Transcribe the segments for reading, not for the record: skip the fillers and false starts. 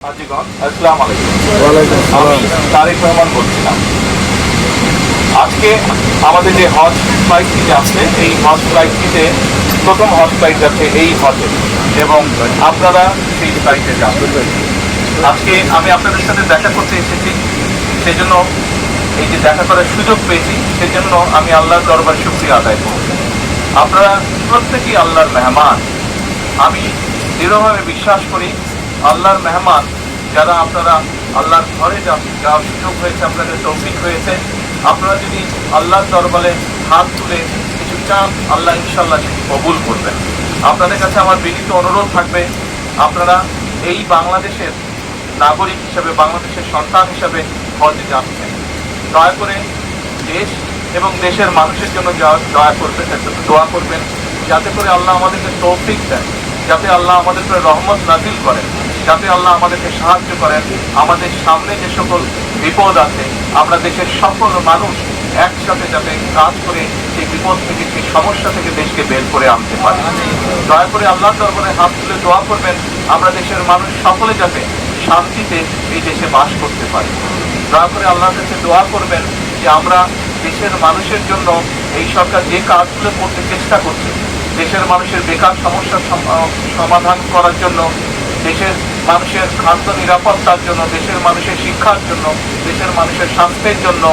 আসসালামু আলাইকুম। আমি তারেক রহমান বলছিলাম। আজকে আমাদের যে হজ ফ্লাইটটি যাচ্ছে, এই হজ ফ্লাইটটিতে প্রথম হজ ফ্লাইট যাচ্ছে এই হজে, এবং আপনারা সেই ফ্লাইটে যাবেন। আজকে আমি আপনাদের সাথে দেখা করতে এসেছি, সেজন্য এই যে দেখা করার সুযোগ পেয়েছি, সেজন্য আমি আল্লাহর দরবার শুকরিয়া আদায় করব। আপনারা প্রত্যেকেই আল্লাহর মেহমান। আমি দৃঢ়ভাবে বিশ্বাস করি আল্লাহর মেহমান যারা আপনারা আল্লাহর ঘরে যাওয়ার সুযোগ হয়েছে, আপনাদের তৌফিক হয়েছে, আপনারা যদি আল্লাহর দরবারে হাত তুলে কিছু চান, আল্লাহ ইনশাল্লাহ সেটি কবুল করবেন। আপনাদের কাছে আমার বিনীত অনুরোধ থাকবে, আপনারা এই বাংলাদেশের নাগরিক হিসাবে, বাংলাদেশের সন্তান হিসাবে হজে যাচ্ছেন, দয়া করে দেশ এবং দেশের মানুষের জন্য দয়া করবেন, দোয়া করবেন, যাতে করে আল্লাহ আমাদেরকে তৌফিক দেন, যাতে আল্লাহ আমাদের উপরে রহমত নাজিল করেন, যাতে আল্লাহ আমাদেরকে সাহায্য করেন। আমাদের সামনে যে সকল বিপদ আছে, আমরা দেশের সকল মানুষ একসাথে যাতে কাজ করে সেই বিপদ থেকে, সেই সমস্যা থেকে দেশকে বের করে আনতে পারি। দয়া করে আল্লাহর দরবারে হাত তুলে দোয়া করবেন, আমরা দেশের মানুষ সকলে যাতে শান্তিতে এই দেশে বাস করতে পারি। দয়া করে আল্লাহর কাছে দোয়া করবেন যে আমরা দেশের মানুষের জন্য এই সরকার যে কাজগুলো করতে চেষ্টা করছে, দেশের মানুষের বেকার সমস্যার সমাধান করার জন্য, দেশের মানুষের খাদ্য নিরাপত্তার জন্য, দেশের মানুষের শিক্ষার জন্য, দেশের মানুষের স্বাস্থ্যের জন্য,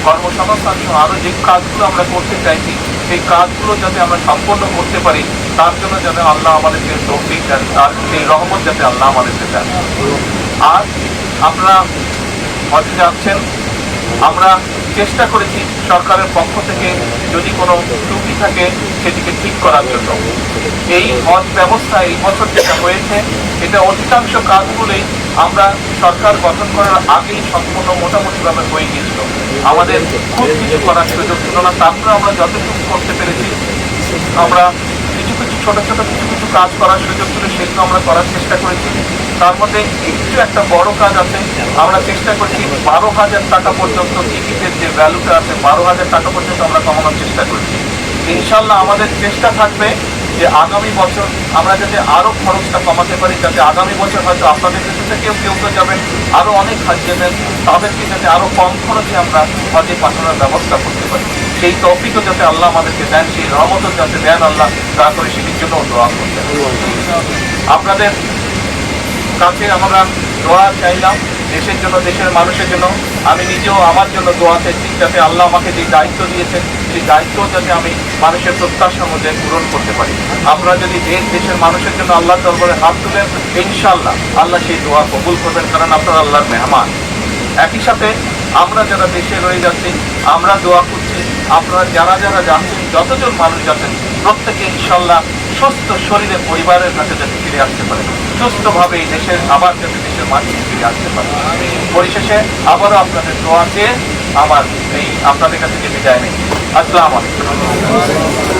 কর্মসংস্থান সহ আরো যে কাজগুলো আমরা করতে চাইছি, সেই কাজগুলো যাতে আমরা সম্পন্ন করতে পারি, তার জন্য যাতে আল্লাহ আমাদেরকে তৌফিক দেন, আর সেই রহমত যাতে আল্লাহ আমাদেরকে দেন। আর আপনারা হজে যাচ্ছেন, আমরা চেষ্টা করেছি সরকারের পক্ষ থেকে যদি কোনো ত্রুটি থাকে সেটিকে ঠিক করার জন্য। এই হজ ব্যবস্থা এই বছর যেটা হয়েছে, এটা অধিকাংশ কাজগুলোই আমরা সরকার গঠন করার আগেই সম্পূর্ণ মোটামুটিভাবে হয়ে গিয়েছিল। আমাদের খুব কিছু করার সুযোগ ছিল না, তারপরে আমরা যতটুকু করতে পেরেছি, আমরা কিছু ছোট কিছু কাজ করার সুযোগ ছিল, সেগুলো আমরা করার চেষ্টা করেছি। তার মধ্যে একটু একটা বড় কাজ আছে, আমরা চেষ্টা করছি 12,000 টাকা পর্যন্ত টিকিটের যে ভ্যালুটা আছে, 12,000 টাকা পর্যন্ত আমরা কমানোর চেষ্টা করছি। ইনশাল্লাহ আমাদের চেষ্টা থাকবে যে আগামী বছর আমরা যাতে আরো খরচটা কমাতে পারি, যাতে আগামী বছর হয়তো আপনাদের কাছে থেকেও কেউ যাবেন, আরো অনেক হাজ যাবেন, তাদেরকে যাতে আরো কম খরচে আমরা হজে পাঠানোর ব্যবস্থা করতে পারি। সেই তৌফিকও যাতে আল্লাহ আমাদেরকে দেন, সেই রহমতও যাতে দেন আল্লাহ, দয়া করে সেটির জন্য দোয়া করতে। আপনাদের কাছে আমরা দোয়া চাইলাম দেশের জন্য, দেশের মানুষের জন্য। আমি নিজেও আমার জন্য দোয়া চাইছি, যাতে আল্লাহ আমাকে যে দায়িত্ব দিয়েছেন, সেই দায়িত্ব যাতে আমি মানুষের প্রত্যাশা অনুযায়ী পূরণ করতে পারি। আপনারা যদি দেশের মানুষের জন্য আল্লাহর দরবারে হাত তুলেন, ইনশাআল্লাহ আল্লাহ সেই দোয়া কবুল করবেন, কারণ আপনারা আল্লাহর মেহমান। একই সাথে আমরা যারা দেশে রয়ে যাচ্ছি, আমরা দোয়া করছি আপনারা যারা যাচ্ছেন, যতজন মানুষ যাচ্ছেন, প্রত্যেকে ইনশাআল্লাহ সুস্থ শরীরে পরিবারের কাছে যাতে ফিরে আসতে পারে, সুস্থভাবে এই দেশের আবার যাতে দেশের মাটিতে ফিরে আসতে পারে। পরিশেষে আবারও আপনাদের দোয়া চেয়ে আমার এই আপনাদের কাছে যে বিদায় নেই। আসসালামু আলাইকুম।